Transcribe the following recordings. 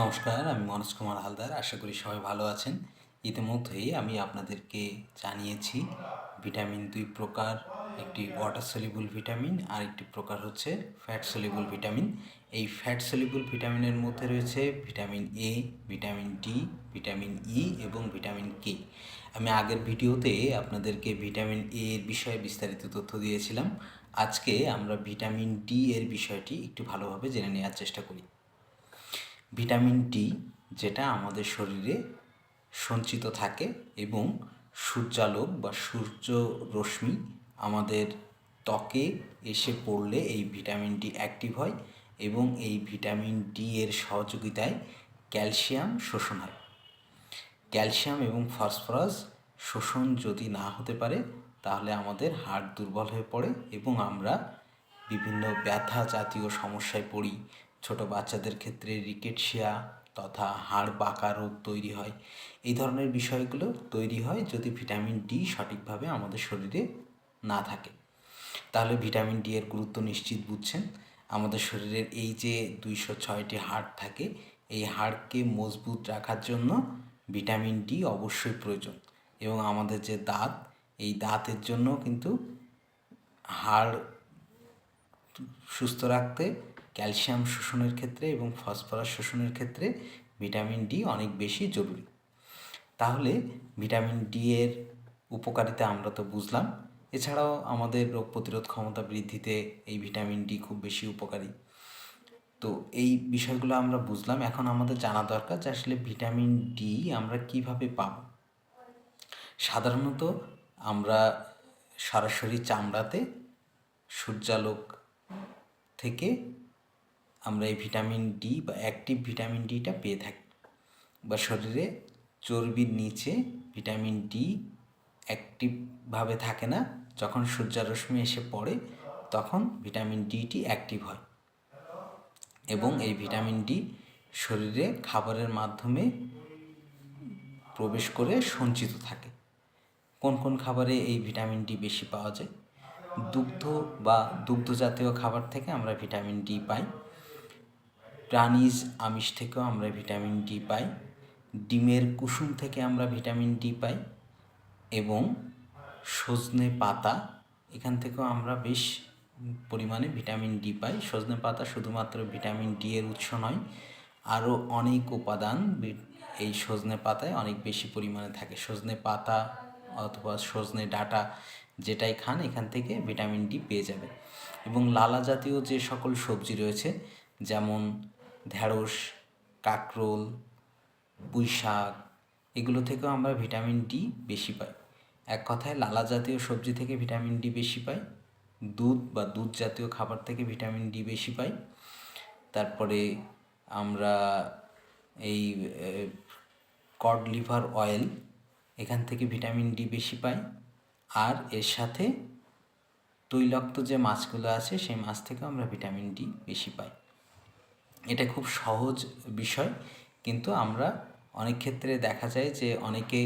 নমস্কার, আমি মনোজ কুমার হালদার। আশা করি সবাই ভালো আছেন। ইতিমধ্যেই আমি আপনাদেরকে জানিয়েছি ভিটামিন ২ প্রকার। একটি ওয়াটার সলিউবল ভিটামিন আর একটি প্রকার হচ্ছে ফ্যাট সলিউবল ভিটামিন। এই ফ্যাট সলিউবল ভিটামিনের মধ্যে রয়েছে vitamin A, vitamin D, vitamin E এবং ভিটামিন কে। আমি আগের ভিডিওতে আপনাদেরকে ভিটামিন এ এর বিষয়ে বিস্তারিত তথ্য দিয়েছিলাম। আজকে আমরা ভিটামিন ডি এর বিষয়টি একটু ভালোভাবে জেনে নেওয়ার চেষ্টা করি। ভিটামিন ডি, যেটা আমাদের শরীরে সঞ্চিত থাকে এবং সূর্যালোক বা সূর্য রশ্মি আমাদের ত্বকে এসে পড়লে এই ভিটামিন ডি অ্যাক্টিভ হয় এবং এই ভিটামিন ডি এর সহযোগিতায় ক্যালসিয়াম শোষণ হয়। ক্যালসিয়াম এবং ফসফরাস শোষণ যদি না হতে পারে তাহলে আমাদের হাড় দুর্বল হয়ে পড়ে এবং আমরা বিভিন্ন ব্যথা জাতীয় সমস্যায় পড়ি। ছোট বাচ্চাদের ক্ষেত্রে রিকেটশিয়া তথা হাড় বাঁকা রোগ তৈরি হয়। এই ধরনের বিষয়গুলো তৈরি হয় যদি ভিটামিন ডি সঠিকভাবে আমাদের শরীরে না থাকে। তাহলে ভিটামিন ডি এর গুরুত্ব নিশ্চিত বুঝছেন। আমাদের শরীরের এই যে ২০৬টি হাড় থাকে, এই হাড়কে মজবুত রাখার জন্য ভিটামিন ডি অবশ্যই প্রয়োজন। এবং আমাদের যে দাঁত, এই দাঁতের জন্য কিন্তু হাড় সুস্থ রাখতে ক্যালসিয়াম শোষণের ক্ষেত্রে এবং ফসফরাস শোষণের ক্ষেত্রে ভিটামিন ডি অনেক বেশি জরুরি। তাহলে ভিটামিন ডি এর উপকারিতা আমরা তো বুঝলাম। এছাড়াও আমাদের রোগ প্রতিরোধ ক্ষমতা বৃদ্ধিতে এই ভিটামিন ডি খুব বেশি উপকারী। তো এই বিষয়গুলো আমরা বুঝলাম। এখন আমাদের জানা দরকার যে আসলে ভিটামিন ডি আমরা কিভাবে পাব। সাধারণত আমরা সরাসরি চামড়াতে সূর্যালোক থেকে আমরা এই ভিটামিন ডি বা অ্যাক্টিভ ভিটামিন ডিটা পেয়ে থাকি, বা শরীরে চর্বির নিচে ভিটামিন ডি অ্যাক্টিভভাবে থাকে না। যখন সূর্যরশ্মি এসে পড়ে তখন ভিটামিন ডিটি অ্যাক্টিভ হয় এবং এই ভিটামিন ডি শরীরে খাবারের মাধ্যমে প্রবেশ করে সঞ্চিত থাকে। কোন কোন খাবারে এই ভিটামিন ডি বেশি পাওয়া যায়? দুগ্ধ বা দুগ্ধজাতীয় খাবার থেকে আমরা ভিটামিন ডি পাই। প্রাণীজ আমিষ থেকেও আমরা ভিটামিন ডি পাই। ডিমের কুসুম থেকে আমরা ভিটামিন ডি পাই এবং সজনে পাতা, এখান থেকেও আমরা বেশ পরিমাণে ভিটামিন ডি পাই। সজনে পাতা শুধুমাত্র ভিটামিন ডি এর উৎস নয়, আরও অনেক উপাদান এই সজনে পাতায় অনেক বেশি পরিমাণে থাকে। সজনে পাতা অথবা সজনে ডাঁটা যেটাই খান, এখান থেকে ভিটামিন ডি পেয়ে যাবে। এবং লালা জাতীয় যে সকল সবজি রয়েছে, যেমন ঢ্যাঁড়স, কাঁকরোল, পুঁই শাক, এগুলো থেকেও আমরা ভিটামিন ডি বেশি পাই। এক কথায় লালা জাতীয় সবজি থেকে ভিটামিন ডি বেশি পাই, দুধ বা দুধ জাতীয় খাবার থেকে ভিটামিন ডি বেশি পাই। তারপরে আমরা এই কড লিভার অয়েল, এখান থেকে ভিটামিন ডি বেশি পাই। আর এর সাথে তৈলাক্ত যে মাছগুলো আছে সেই মাছ থেকেও আমরা ভিটামিন ডি বেশি পাই। এটা খুব সহজ বিষয়, কিন্তু আমরা অনেক ক্ষেত্রে দেখা যায় যে অনেকে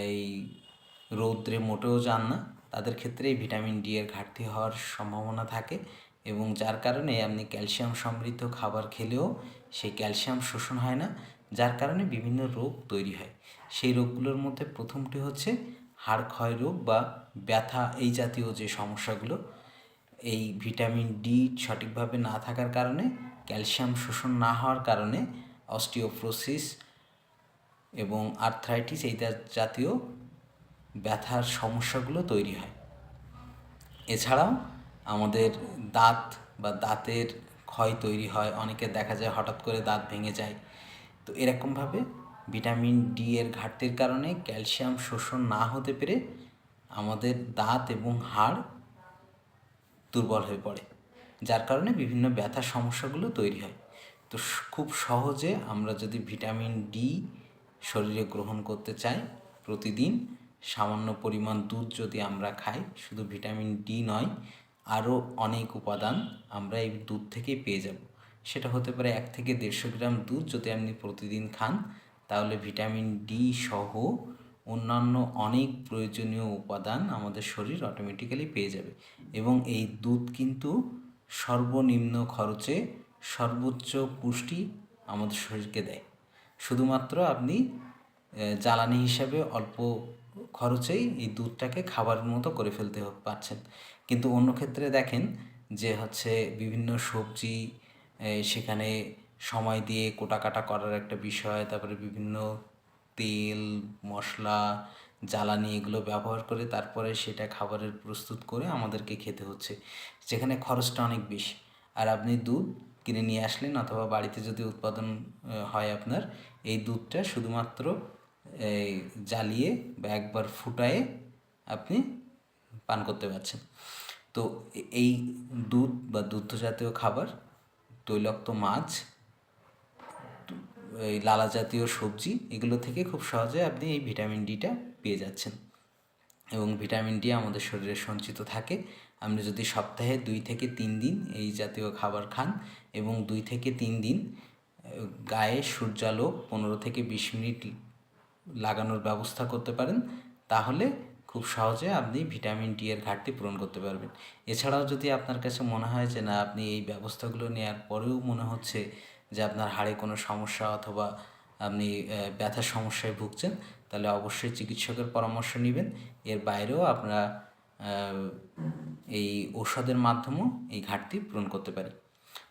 এই রৌদ্রে মোটেও যান না, তাদের ক্ষেত্রে এই ভিটামিন ডি এর ঘাটতি হওয়ার সম্ভাবনা থাকে এবং যার কারণে আপনি ক্যালসিয়াম সমৃদ্ধ খাবার খেলেও সেই ক্যালসিয়াম শোষণ হয় না, যার কারণে বিভিন্ন রোগ তৈরি হয়। সেই রোগগুলোর মধ্যে প্রথমটি হচ্ছে হাড় ক্ষয় রোগ বা ব্যথা, এই জাতীয় যে সমস্যাগুলো। এই ভিটামিন ডি সঠিকভাবে না থাকার কারণে, ক্যালসিয়াম শোষণ না হওয়ার কারণে অস্টিওপোরোসিস এবং আর্থ্রাইটিস এই জাতীয় ব্যথার সমস্যাগুলো তৈরি হয়। এছাড়াও আমাদের দাঁত বা দাঁতের ক্ষয় তৈরি হয়। অনেকের দেখা যায় হঠাৎ করে দাঁত ভেঙে যায়। তো এরকমভাবে ভিটামিন ডি এর ঘাটতির কারণে ক্যালসিয়াম শোষণ না হতে পেরে আমাদের দাঁত এবং হাড় দুর্বল হয়ে পড়ে, যার কারণে বিভিন্ন ব্যথার সমস্যাগুলো তৈরি হয়। তো খুব সহজে আমরা যদি ভিটামিন ডি শরীরে গ্রহণ করতে চাই, প্রতিদিন সামান্য পরিমাণ দুধ যদি আমরা খাই, শুধু ভিটামিন ডি নয়, আরও অনেক উপাদান আমরা এই দুধ থেকেই পেয়ে যাব। সেটা হতে পারে 1 থেকে 150 গ্রাম দুধ যদি আপনি প্রতিদিন খান, তাহলে ভিটামিন ডি সহ অন্যান্য অনেক প্রয়োজনীয় উপাদান আমাদের শরীর অটোমেটিক্যালি পেয়ে যাবে। এবং এই দুধ কিন্তু সর্বনিম্ন খরচে সর্বোচ্চ পুষ্টি আমাদের শরীরকে দেয়। শুধুমাত্র আপনি জ্বালানি হিসাবে অল্প খরচেই এই দুধটাকে খাবারের মতো করে ফেলতে পারছেন। কিন্তু অন্য ক্ষেত্রে দেখেন যে হচ্ছে বিভিন্ন সবজি সেখানে সময় দিয়ে কোটাকাটা করার একটা বিষয়, তারপরে বিভিন্ন তেল মশলা জ্বালানি এগুলো ব্যবহার করে তারপরে সেটা খাবারের প্রস্তুত করে আমাদেরকে খেতে হচ্ছে, যেখানে খরচটা অনেক বেশি। আর আপনি দুধ কিনে নিয়ে আসলেন অথবা বাড়িতে যদি উৎপাদন হয় আপনার, এই দুধটা শুধুমাত্র এই জ্বালিয়ে বা একবার ফুটায়ে আপনি পান করতে পারছেন। তো এই দুধ বা দুগ্ধ জাতীয় খাবার, তৈলাক্ত মাছ, এই লালা জাতীয় সবজি, এগুলো থেকে খুব সহজে আপনি এই ভিটামিন ডিটা পেয়ে যাচ্ছেন। এবং ভিটামিন ডি আমাদের শরীরে সঞ্চিত থাকে। আপনি যদি সপ্তাহে 2 থেকে 3 দিন এই জাতীয় খাবার খান এবং 2 থেকে 3 দিন গায়ে সূর্যালোক 15 থেকে 20 মিনিট লাগানোর ব্যবস্থা করতে পারেন, তাহলে খুব সহজে আপনি ভিটামিন ডি এর ঘাটতি পূরণ করতে পারবেন। এছাড়াও যদি আপনার কাছে মনে হয় যে না, আপনি এই ব্যবস্থাগুলো নেওয়ার পরেও মনে হচ্ছে যে আপনার হাড়ে কোনো সমস্যা অথবা আপনি ব্যথার সমস্যায় ভুগছেন, তাহলে অবশ্যই চিকিৎসকের পরামর্শ নেবেন। এর বাইরেও আপনারা এই ঔষধের মাধ্যমেও এই ঘাটতি পূরণ করতে পারি।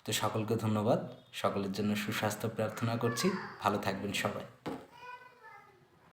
তো সকলকে ধন্যবাদ, সকলের জন্য সুস্বাস্থ্য প্রার্থনা করছি। ভালো থাকবেন সবাই।